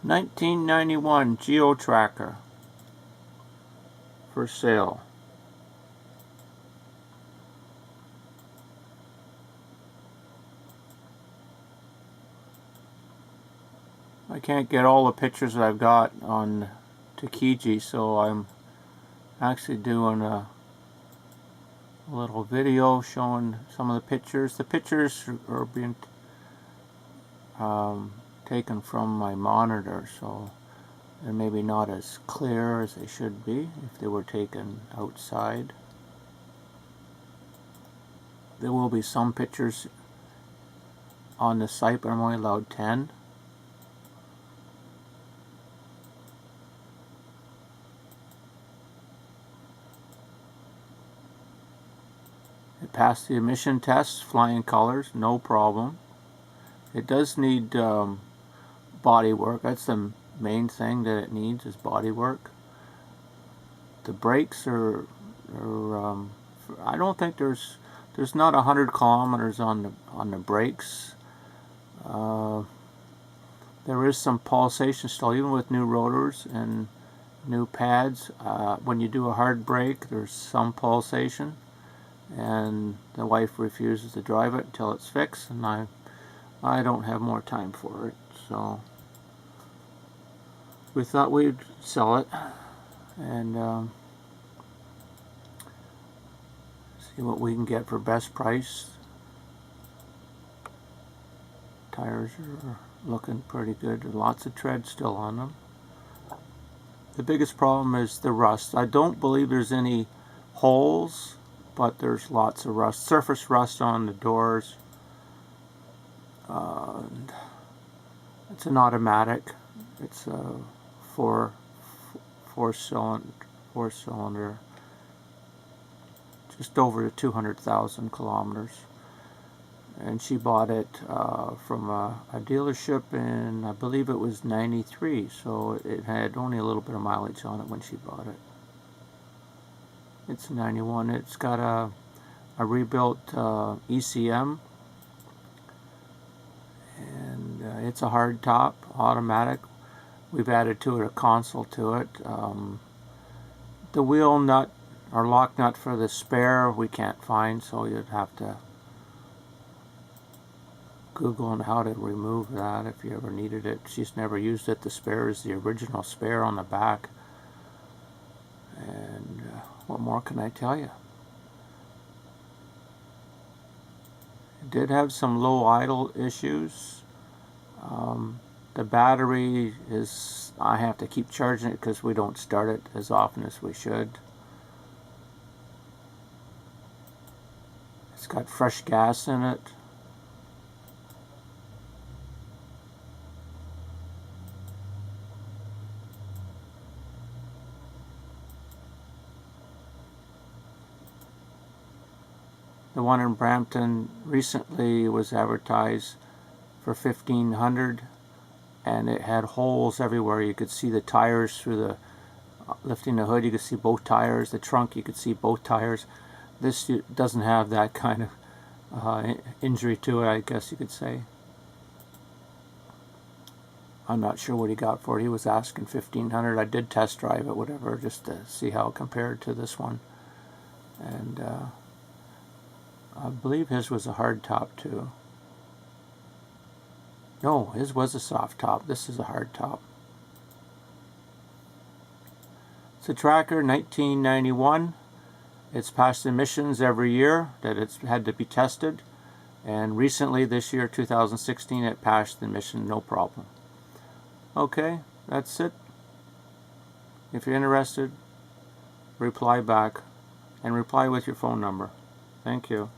1991 Geo Tracker for sale. I can't get all the pictures that I've got on Takiji, so I'm actually doing a little video showing some of the pictures. The pictures are being taken from my monitor, so they're maybe not as clear as they should be if they were taken outside. There will be some pictures on the site, but I'm only allowed 10. It passed the emission tests, flying colors, no problem. It does need body work. That's the main thing that it needs, is body work. The brakes are I don't think there's not 100 kilometers on the brakes. There is some pulsation still, even with new rotors and new pads. When you do a hard brake, there's some pulsation, and the wife refuses to drive it until it's fixed, and I don't have more time for it, so we thought we'd sell it and see what we can get for best price. Tires are looking pretty good. There's lots of tread still on them. The biggest problem is the rust. I don't believe there's any holes, but there's lots of rust, surface rust on the doors. It's an automatic. It's a four cylinder, just over 200,000 kilometers. And she bought it from a dealership in, I believe it was 93, so it had only a little bit of mileage on it when she bought it. It's 91. It's got a rebuilt ECM, and it's a hard top, automatic. We've added to it a console to it. The wheel nut or lock nut for the spare we can't find, so you'd have to Google on how to remove that if you ever needed it. She's never used it. The spare is the original spare on the back. And what more can I tell you? It did have some low idle issues. The battery is, I have to keep charging it because we don't start it as often as we should. It's got fresh gas in it. The one in Brampton recently was advertised for $1,500, and it had holes everywhere. You could see the tires through the, lifting the hood, you could see both tires. The trunk, you could see both tires. This doesn't have that kind of injury to it, I guess you could say. I'm not sure what he got for it. He was asking $1,500. I did test drive it, whatever, just to see how it compared to this one. And I believe his was a hard top too. No, his was a soft top. This is a hard top. It's a Tracker, 1991. It's passed emissions every year that it's had to be tested. And recently, this year, 2016, it passed the emission, no problem. Okay, that's it. If you're interested, reply back and reply with your phone number. Thank you.